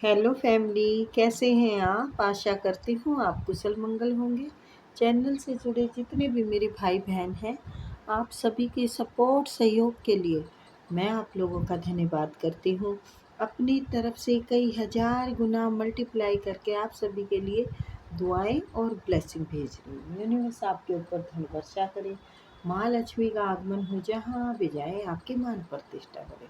Hello family, कैसे हैं आप? आशा करती हूँ आप कुशल मंगल होंगे। चैनल से जुड़े जितने भी मेरे भाई बहन हैं, आप सभी के सपोर्ट सहयोग के लिए मैं आप लोगों का धन्यवाद करती हूँ। अपनी तरफ से कई हज़ार गुना मल्टीप्लाई करके आप सभी के लिए दुआएं और ब्लेसिंग भेज रही हूँ। यूनिवर्स आपके ऊपर धन वर्षा करे, माँ लक्ष्मी का आगमन हो, जहाँ भी जाए आपकी मान प्रतिष्ठा बढ़े।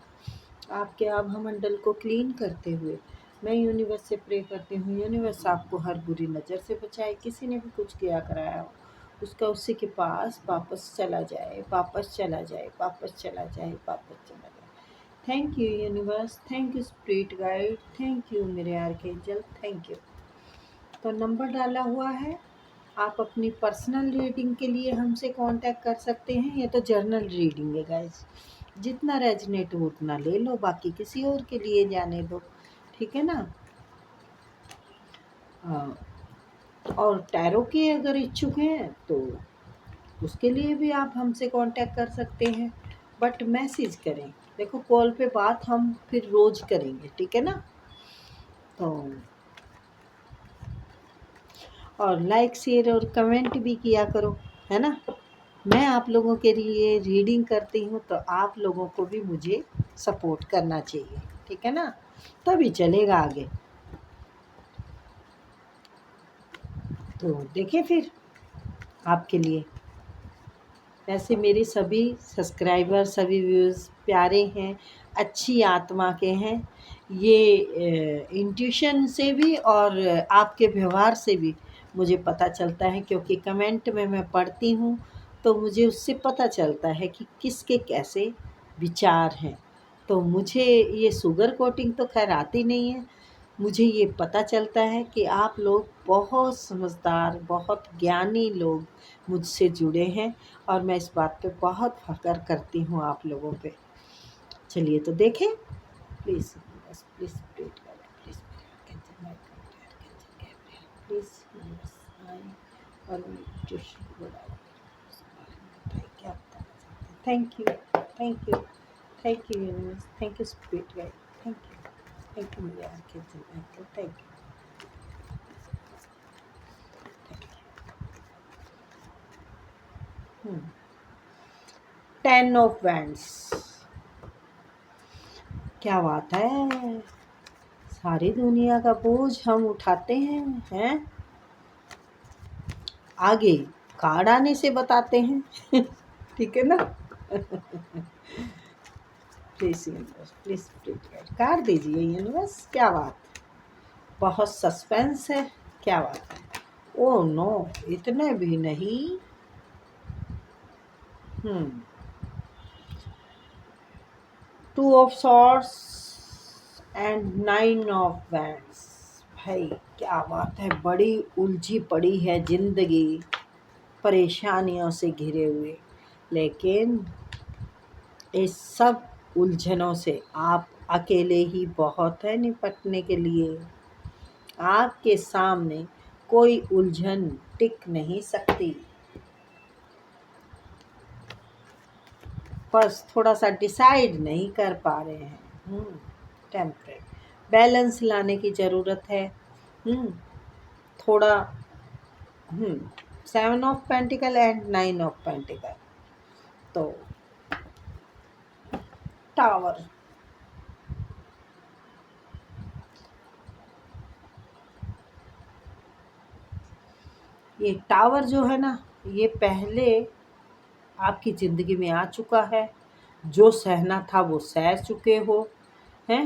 आपके आभा मंडल को क्लीन करते हुए मैं यूनिवर्स से प्रे करती हूँ, यूनिवर्स आपको हर बुरी नज़र से बचाए। किसी ने भी कुछ किया कराया हो, उसका उसी के पास वापस चला जाए, वापस चला जाए, वापस चला जाए, वापस चला जाए। Thank you universe, thank you spirit guide, thank you मेरे आर्कएंजल, थैंक यू। तो नंबर डाला हुआ है, आप अपनी पर्सनल रीडिंग के लिए हमसे कांटेक्ट कर सकते हैं। ये तो जर्नल रीडिंग है गाइस, जितना रेजनेट हो उतना ले लो, बाकी किसी और के लिए जाने दो, ठीक है ना। हाँ, और टैरो के अगर इच्छुक हैं तो उसके लिए भी आप हमसे कांटेक्ट कर सकते हैं, बट मैसेज करें। देखो, कॉल पे बात हम फिर रोज़ करेंगे, ठीक है ना। तो और लाइक शेयर और कमेंट भी किया करो, है ना। मैं आप लोगों के लिए रीडिंग करती हूँ तो आप लोगों को भी मुझे सपोर्ट करना चाहिए, ठीक है ना, तभी चलेगा आगे। तो देखिए फिर आपके लिए, वैसे मेरे सभी सब्सक्राइबर, सभी व्यूज़ प्यारे हैं, अच्छी आत्मा के हैं। ये इंट्यूशन से भी और आपके व्यवहार से भी मुझे पता चलता है, क्योंकि कमेंट में मैं पढ़ती हूँ तो मुझे उससे पता चलता है कि किसके कैसे विचार हैं। तो मुझे ये शुगर कोटिंग तो खैर आती नहीं है, मुझे ये पता चलता है कि आप लोग बहुत समझदार, बहुत ज्ञानी लोग मुझसे जुड़े हैं, और मैं इस बात पे बहुत फ़ख्र करती हूँ आप लोगों पे। चलिए तो देखें, प्लीज़ बस प्लीज़ प्रेट करें, प्लीज़ कैंसिल माय प्लीज़ आए और ट्यूशन को बताइए क्या बताना चाहते हैं। Thank you, thank you, thank you universe, thank you spirit guide, thank you मेरे archangel, thank you. 10 of wands, क्या बात है। सारी दुनिया का बोझ हम उठाते हैं आगे कार्ड आने से बताते हैं ठीक है ना please universe, please please card दीजिए यूनिवर्स। क्या बात, बहुत सस्पेंस है, क्या बात है। ओ नो, इतने भी नहीं। Two of swords and 9 of wands. भाई क्या बात है, बड़ी उलझी पड़ी है जिंदगी, परेशानियों से घिरे हुए, लेकिन इस सब उलझनों से आप अकेले ही बहुत है निपटने के लिए। आपके सामने कोई उलझन टिक नहीं सकती, बस थोड़ा सा डिसाइड नहीं कर पा रहे हैं। टेम्परेट बैलेंस लाने की ज़रूरत है। थोड़ा 7 of pentacle and 9 of pentacle. तो टावर, ये टावर जो है ना, ये पहले आपकी ज़िंदगी में आ चुका है। जो सहना था वो सह चुके हो हैं।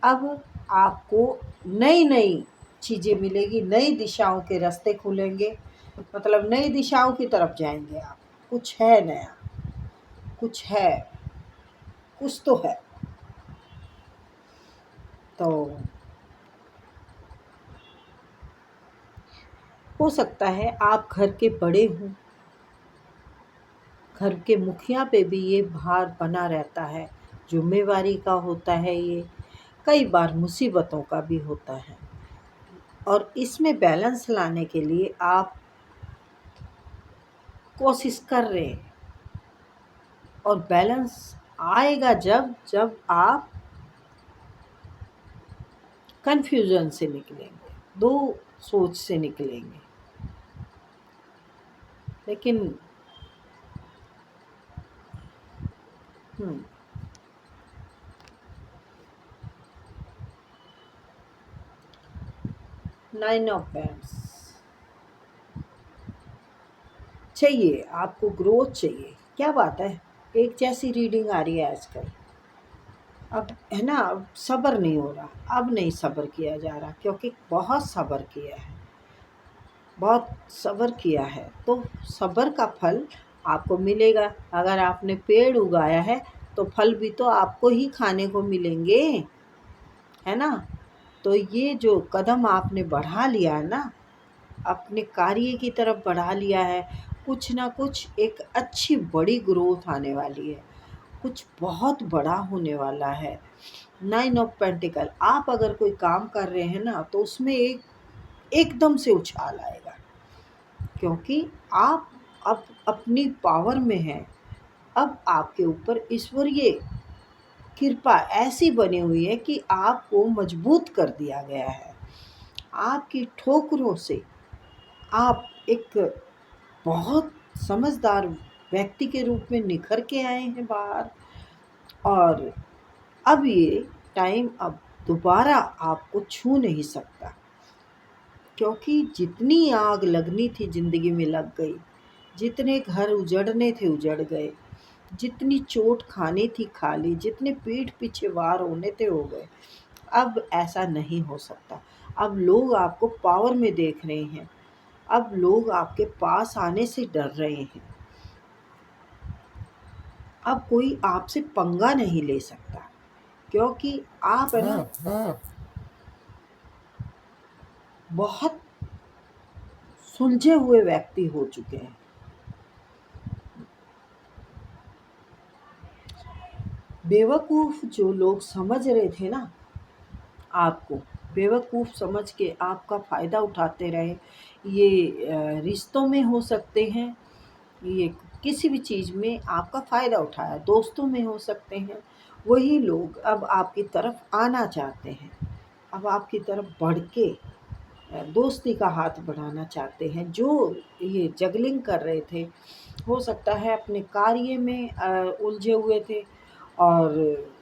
अब आपको नई नई चीज़ें मिलेगी, नई दिशाओं के रास्ते खुलेंगे, मतलब नई दिशाओं की तरफ जाएंगे आप। कुछ है नया, कुछ है, कुछ तो है। तो हो सकता है आप घर के बड़े हों, घर के मुखिया पे भी ये भार बना रहता है, जिम्मेवारी का होता है ये, कई बार मुसीबतों का भी होता है। और इसमें बैलेंस लाने के लिए आप कोशिश कर रहे हैं, और बैलेंस आएगा जब जब आप कन्फ्यूज़न से निकलेंगे, दो सोच से निकलेंगे। लेकिन 9 ऑफ पैंट्स चाहिए आपको, ग्रोथ चाहिए। क्या बात है, एक जैसी रीडिंग आ रही है आजकल। अब है ना, अब सब्र नहीं हो रहा, अब नहीं सब्र किया जा रहा, क्योंकि बहुत सब्र किया है, बहुत सब्र किया है तो सब्र का फल आपको मिलेगा। अगर आपने पेड़ उगाया है तो फल भी तो आपको ही खाने को मिलेंगे, है ना। तो ये जो कदम आपने बढ़ा लिया है ना, अपने कार्य की तरफ बढ़ा लिया है, कुछ ना कुछ एक अच्छी बड़ी ग्रोथ आने वाली है, कुछ बहुत बड़ा होने वाला है। 9 ऑफ पेंटिकल, आप अगर कोई काम कर रहे हैं ना तो उसमें एकदम से उछाल आएगा, क्योंकि आप अब अपनी पावर में हैं। अब आपके ऊपर ईश्वरीय कृपा ऐसी बनी हुई है कि आपको मजबूत कर दिया गया है। आपकी ठोकरों से आप एक बहुत समझदार व्यक्ति के रूप में निखर के आए हैं बाहर। और अब ये टाइम अब दोबारा आपको छू नहीं सकता, क्योंकि जितनी आग लगनी थी ज़िंदगी में लग गई, जितने घर उजड़ने थे उजड़ गए, जितनी चोट खानी थी खा ली, जितने पीठ पीछे वार होने थे हो गए। अब ऐसा नहीं हो सकता। अब लोग आपको पावर में देख रहे हैं, अब लोग आपके पास आने से डर रहे हैं। अब कोई आपसे पंगा नहीं ले सकता, क्योंकि आप है ना बहुत सुलझे हुए व्यक्ति हो चुके हैं। बेवकूफ़ जो लोग समझ रहे थे ना आपको, बेवकूफ़ समझ के आपका फ़ायदा उठाते रहे, ये रिश्तों में हो सकते हैं, ये किसी भी चीज़ में आपका फ़ायदा उठाया, दोस्तों में हो सकते हैं, वही लोग अब आपकी तरफ आना चाहते हैं, अब आपकी तरफ बढ़ के दोस्ती का हाथ बढ़ाना चाहते हैं। जो ये जगलिंग कर रहे थे, हो सकता है अपने कार्य में उलझे हुए थे, और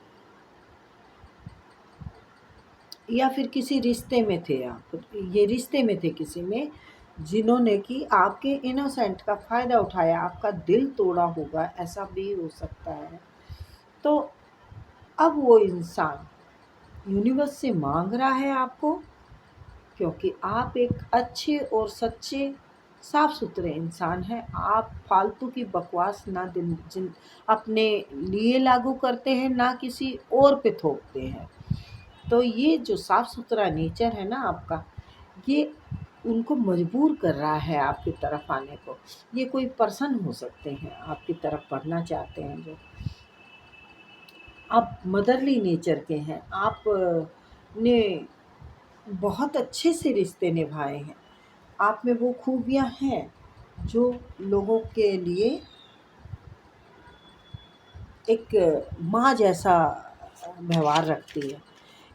या फिर किसी रिश्ते में थे, आप ये रिश्ते में थे किसी में, जिन्होंने कि आपके इनोसेंट का फ़ायदा उठाया, आपका दिल तोड़ा होगा, ऐसा भी हो सकता है। तो अब वो इंसान यूनिवर्स से मांग रहा है आपको, क्योंकि आप एक अच्छे और सच्चे साफ सुथरे इंसान हैं। आप फालतू की बकवास ना दिन जिन अपने लिए लागू करते हैं, ना किसी और पे थोपते हैं। तो ये जो साफ सुथरा नेचर है ना आपका, ये उनको मजबूर कर रहा है आपकी तरफ आने को। ये कोई पर्सन हो सकते हैं आपकी तरफ बढ़ना चाहते हैं, जो आप मदरली नेचर के हैं, आप ने बहुत अच्छे से रिश्ते निभाए हैं, आप में वो खूबियाँ हैं जो लोगों के लिए एक माँ जैसा व्यवहार रखती है।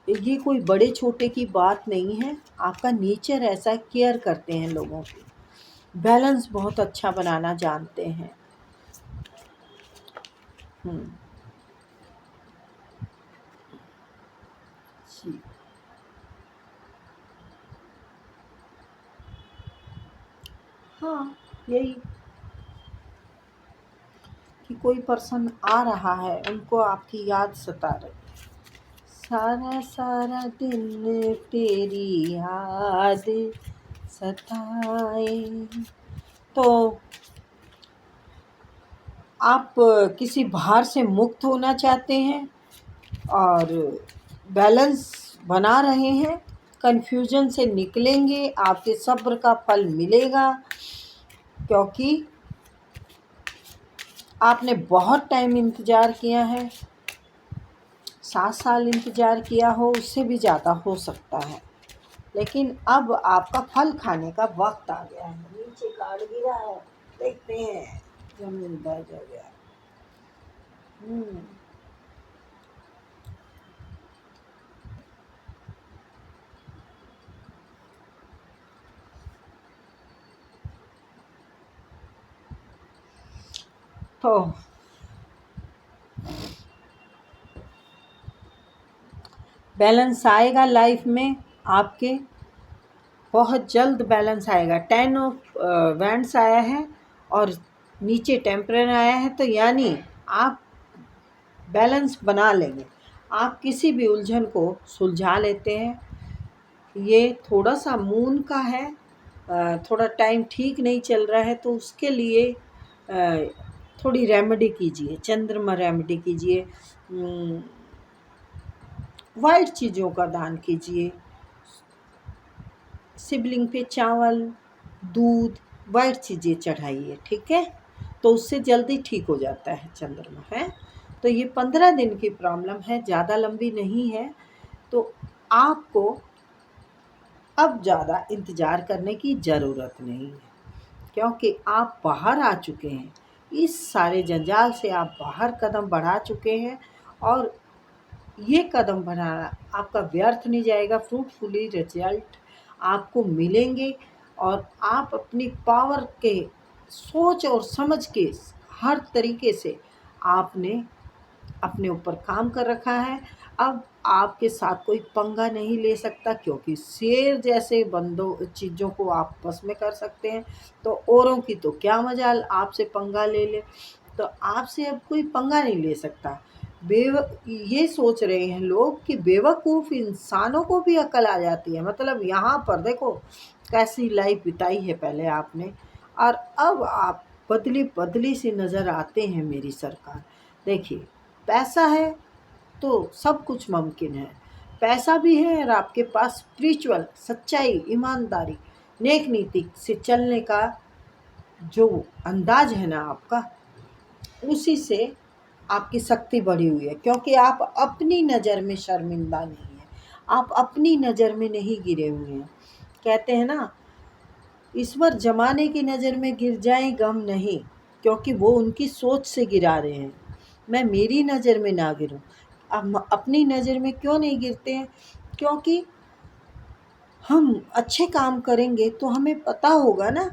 ये कोई बड़े छोटे की बात नहीं है, आपका नेचर ऐसा केयर करते हैं लोगों की, बैलेंस बहुत अच्छा बनाना जानते हैं। हुँ, जी। हाँ, यही कि कोई पर्सन आ रहा है, उनको आपकी याद सता रही है। सारा सारा दिन तेरी याद सताए। तो आप किसी भार से मुक्त होना चाहते हैं और बैलेंस बना रहे हैं, कन्फ्यूजन से निकलेंगे, आपके सब्र का फल मिलेगा, क्योंकि आपने बहुत टाइम इंतज़ार किया है, 7 साल इंतज़ार किया हो, उससे भी ज़्यादा हो सकता है। लेकिन अब आपका फल खाने का वक्त आ गया है। नीचे कार्ड गिरा है, देखते हैं। ज़मीन दर्ज हो गया। हम्म तो बैलेंस आएगा लाइफ में आपके, बहुत जल्द बैलेंस आएगा। 10 ऑफ वैंड्स आया है और नीचे टेम्परर आया है, तो यानी आप बैलेंस बना लेंगे, आप किसी भी उलझन को सुलझा लेते हैं। ये थोड़ा सा मून का है, थोड़ा टाइम ठीक नहीं चल रहा है, तो उसके लिए थोड़ी रेमेडी कीजिए, चंद्रमा रेमेडी कीजिए, वाइट चीज़ों का दान कीजिए, शिवलिंग पे चावल, दूध, वाइट चीज़ें चढ़ाइए, ठीक है। तो उससे जल्दी ठीक हो जाता है चंद्रमा है। तो ये 15 दिन की प्रॉब्लम है, ज़्यादा लंबी नहीं है। तो आपको अब ज़्यादा इंतज़ार करने की ज़रूरत नहीं है, क्योंकि आप बाहर आ चुके हैं, इस सारे जंजाल से आप बाहर कदम बढ़ा चुके हैं। और ये कदम बढ़ाना आपका व्यर्थ नहीं जाएगा, फ्रूटफुली रिजल्ट आपको मिलेंगे। और आप अपनी पावर के सोच और समझ के हर तरीके से आपने अपने ऊपर काम कर रखा है। अब आपके साथ कोई पंगा नहीं ले सकता, क्योंकि शेर जैसे बंदों चीज़ों को आप बस में कर सकते हैं, तो औरों की तो क्या मजाल आपसे पंगा ले ले। तो आपसे अब कोई पंगा नहीं ले सकता। ये सोच रहे हैं लोग कि बेवकूफ़ इंसानों को भी अकल आ जाती है। मतलब यहाँ पर देखो कैसी लाइफ बिताई है पहले आपने, और अब आप बदली बदली सी नज़र आते हैं मेरी सरकार। देखिए, पैसा है तो सब कुछ मुमकिन है। पैसा भी है और आपके पास स्पिरिचुअल सच्चाई, ईमानदारी, नेक नीति से चलने का जो अंदाज है ना आपका, उसी से आपकी शक्ति बढ़ी हुई है। क्योंकि आप अपनी नज़र में शर्मिंदा नहीं हैं, आप अपनी नज़र में नहीं गिरे हुए हैं। कहते हैं ना, ईश्वर जमाने की नज़र में गिर जाएं गम नहीं, क्योंकि वो उनकी सोच से गिरा रहे हैं। मैं मेरी नज़र में ना गिरूं। अब अपनी नज़र में क्यों नहीं गिरते हैं? क्योंकि हम अच्छे काम करेंगे तो हमें पता होगा ना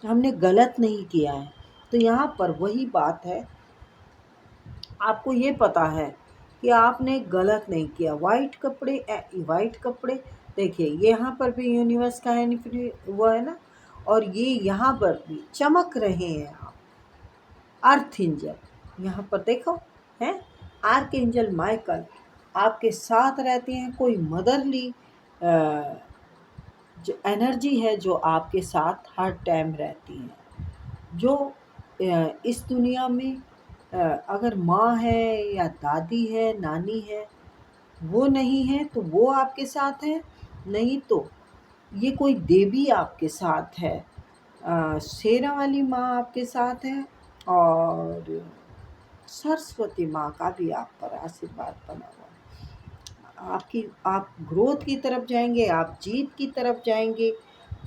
हमने गलत नहीं किया है। तो यहाँ पर वही बात है, आपको ये पता है कि आपने गलत नहीं किया। वाइट कपड़े देखिए, यहाँ पर भी यूनिवर्स का वो है ना, और ये यहाँ पर भी चमक रहे हैं आप। अर्थ एंजल यहाँ पर देखो है, आर्क एंजल माइकल आपके साथ रहते हैं। कोई मदरली जो एनर्जी है जो आपके साथ हर टाइम रहती है। जो इस दुनिया में अगर माँ है या दादी है, नानी है, वो नहीं है तो वो आपके साथ है, नहीं तो ये कोई देवी आपके साथ है। शेरा वाली माँ आपके साथ है, और सरस्वती माँ का भी आप पर आशीर्वाद बना हुआ है। आप ग्रोथ की तरफ जाएंगे, आप जीत की तरफ जाएंगे,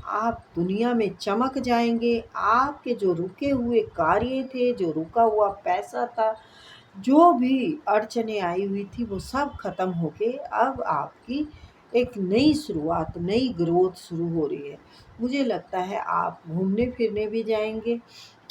आप दुनिया में चमक जाएंगे। आपके जो रुके हुए कार्य थे, जो रुका हुआ पैसा था, जो भी अड़चने आई हुई थी, वो सब खत्म होके अब आपकी एक नई शुरुआत, नई ग्रोथ शुरू हो रही है। मुझे लगता है आप घूमने फिरने भी जाएंगे,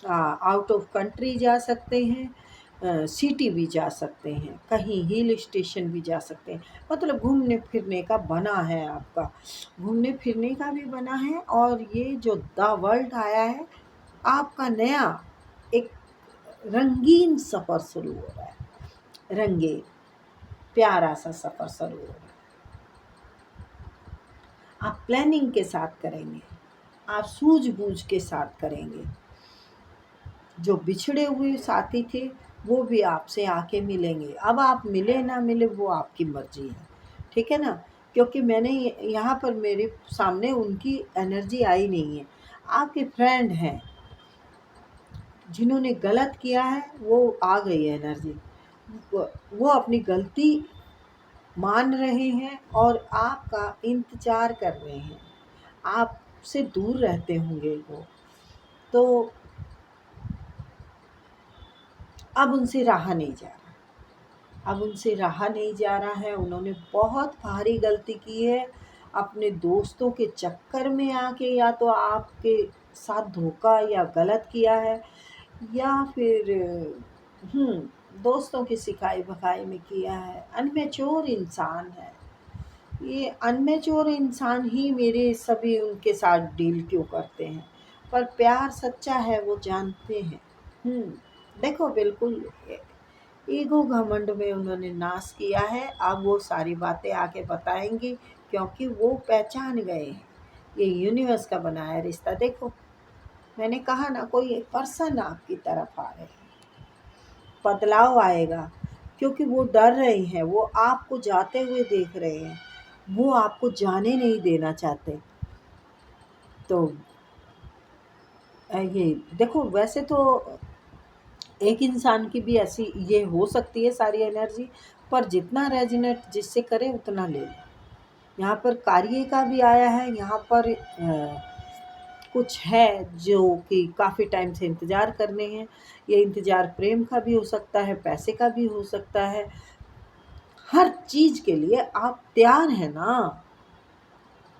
आउट ऑफ कंट्री जा सकते हैं, सिटी भी जा सकते हैं, कहीं हिल स्टेशन भी जा सकते हैं। मतलब घूमने फिरने का बना है आपका, घूमने फिरने का भी बना है। और ये जो द वर्ल्ड आया है, आपका नया एक रंगीन सफ़र शुरू हो रहा है, रंगीन प्यारा सा सफ़र शुरू हो रहा है। आप प्लानिंग के साथ करेंगे, आप सूझबूझ के साथ करेंगे। जो बिछड़े हुए साथी थे वो भी आपसे आके मिलेंगे। अब आप मिले ना मिले वो आपकी मर्जी है, ठीक है ना। क्योंकि मैंने यहाँ पर मेरे सामने उनकी एनर्जी आई नहीं है। आपके फ्रेंड हैं जिन्होंने गलत किया है, वो आ गई है एनर्जी। वो अपनी गलती मान रहे हैं और आपका इंतज़ार कर रहे हैं। आपसे दूर रहते होंगे वो, तो अब उनसे रहा नहीं जा रहा, अब उनसे रहा नहीं जा रहा है। उन्होंने बहुत भारी गलती की है, अपने दोस्तों के चक्कर में आके या तो आपके साथ धोखा या गलत किया है, या फिर दोस्तों की सिखाई भगाई में किया है। अनमेच्योर इंसान है ये, अनमेच्योर इंसान ही मेरे सभी उनके साथ डील क्यों करते हैं, पर प्यार सच्चा है वो जानते हैं। देखो बिल्कुल ईगो घमंड में उन्होंने नाश किया है। अब वो सारी बातें आके बताएंगी, क्योंकि वो पहचान गए हैं ये यूनिवर्स का बनाया रिश्ता। देखो मैंने कहा ना, कोई एक पर्सन आपकी तरफ आ रहे हैं, बदलाव आएगा, क्योंकि वो डर रहे हैं, वो आपको जाते हुए देख रहे हैं, वो आपको जाने नहीं देना चाहते। तो ये देखो, वैसे तो एक इंसान की भी ऐसी ये हो सकती है सारी एनर्जी, पर जितना रेजोनेट जिससे करे उतना ले लो। यहाँ पर कार्य का भी आया है, यहाँ पर कुछ है जो कि काफ़ी टाइम से इंतज़ार करने हैं। ये इंतज़ार प्रेम का भी हो सकता है, पैसे का भी हो सकता है। हर चीज़ के लिए आप तैयार हैं ना,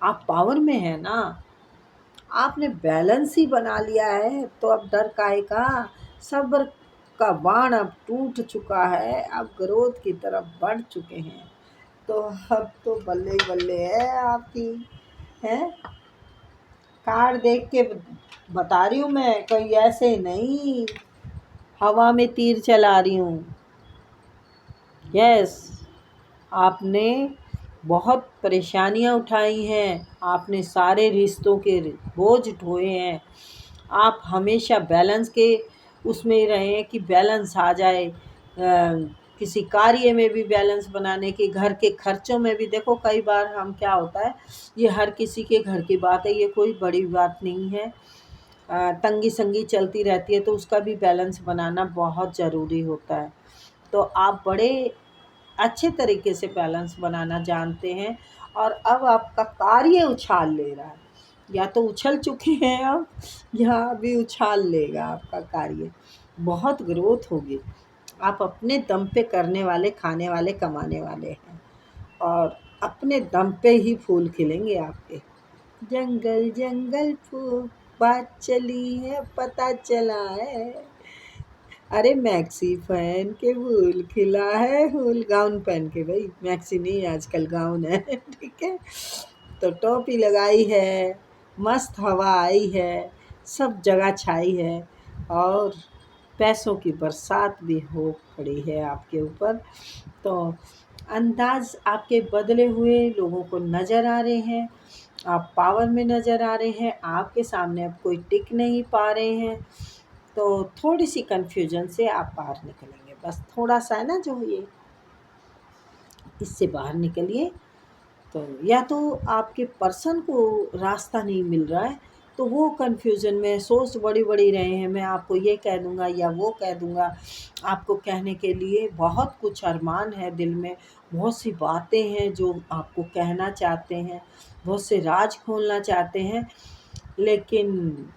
आप पावर में हैं ना, आपने बैलेंस ही बना लिया है, तो अब डर काहे का। सब्र का बाण अब टूट चुका है, अब ग्रोथ की तरफ बढ़ चुके हैं। तो अब तो बल्ले ही बल्ले है आपकी। है कार्ड देख के बता रही हूँ मैं, कोई ऐसे नहीं हवा में तीर चला रही हूँ। यस, आपने बहुत परेशानियाँ उठाई हैं, आपने सारे रिश्तों के बोझ ढोए हैं। आप हमेशा बैलेंस के उसमें ही रहे हैं कि बैलेंस आ जाए। किसी कार्य में भी बैलेंस बनाने की, घर के खर्चों में भी। देखो कई बार हम क्या होता है, ये हर किसी के घर की बात है, ये कोई बड़ी बात नहीं है। तंगी संगी चलती रहती है, तो उसका भी बैलेंस बनाना बहुत ज़रूरी होता है। तो आप बड़े अच्छे तरीके से बैलेंस बनाना जानते हैं, और अब आपका कार्य उछाल ले रहा है, या तो उछल चुके हैं अब, या अभी उछाल लेगा आपका कार्य। बहुत ग्रोथ होगी, आप अपने दम पे करने वाले, खाने वाले, कमाने वाले हैं, और अपने दम पे ही फूल खिलेंगे आपके। जंगल जंगल फूल बात चली है, पता चला है। अरे मैक्सी पहन के फूल खिला है, फूल गाउन पहन के, भाई मैक्सी नहीं आजकल गाउन है ठीक है। तो टोपी लगाई है, मस्त हवा आई है, सब जगह छाई है, और पैसों की बरसात भी हो पड़ी है आपके ऊपर। तो अंदाज आपके बदले हुए लोगों को नज़र आ रहे हैं, आप पावर में नज़र आ रहे हैं, आपके सामने अब कोई टिक नहीं पा रहे हैं। तो थोड़ी सी कन्फ्यूजन से आप बाहर निकलेंगे, बस थोड़ा सा है ना जो ये, इससे बाहर निकलिए। तो या तो आपके पर्सन को रास्ता नहीं मिल रहा है, तो वो कन्फ्यूज़न में सोच बड़ी बड़ी रहे हैं, मैं आपको ये कह दूँगा या वो कह दूँगा। आपको कहने के लिए बहुत कुछ अरमान है दिल में, बहुत सी बातें हैं जो आपको कहना चाहते हैं, बहुत से राज खोलना चाहते हैं, लेकिन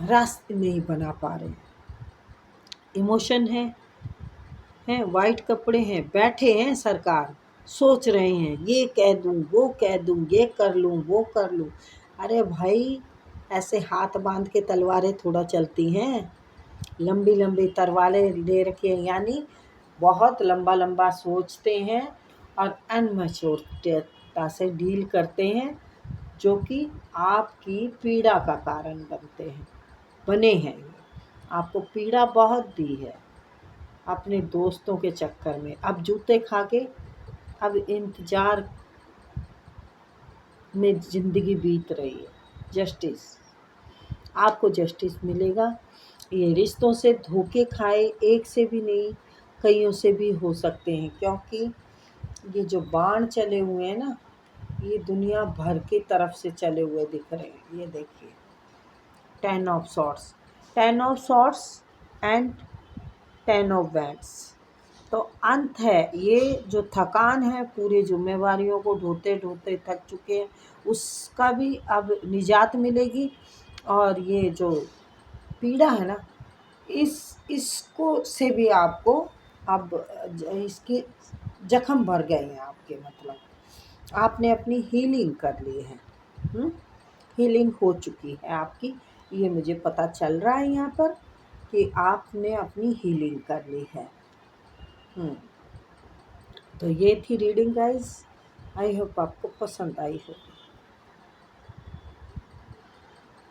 रास्ते नहीं बना पा रहे हैं। इमोशन हैं, वाइट कपड़े हैं, बैठे हैं सरकार, सोच रहे हैं ये कह दूँ, वो कह दूँ, ये कर लूँ, वो कर लूँ। अरे भाई, ऐसे हाथ बांध के तलवारें थोड़ा चलती हैं। लंबी लंबी तलवारें ले रखी हैं, यानी बहुत लंबा लंबा सोचते हैं, और अनमैच्योरता से डील करते हैं, जो कि आपकी पीड़ा का कारण बने हैं। ये आपको पीड़ा बहुत दी है अपने दोस्तों के चक्कर में। अब जूते खा के, अब इंतज़ार में ज़िंदगी बीत रही है। जस्टिस, आपको जस्टिस मिलेगा। ये रिश्तों से धोखे खाए एक से भी नहीं, कईयों से भी हो सकते हैं, क्योंकि ये जो बाण चले हुए हैं ना, ये दुनिया भर की तरफ से चले हुए दिख रहे हैं। ये देखिए, 10 of swords and 10 of wands. तो अंत है, ये जो थकान है, पूरी जिम्मेवारियों को ढोते ढोते थक चुके हैं, उसका भी अब निजात मिलेगी। और ये जो पीड़ा है ना, इसको से भी आपको अब इसके जख्म भर गए हैं आपके, मतलब आपने अपनी हीलिंग कर ली है। हीलिंग हो चुकी है आपकी, ये मुझे पता चल रहा है यहाँ पर। कि आपने अपनी हीलिंग कर ली है। तो ये थी रीडिंग गाइस। आई होप आपको पसंद आई हो।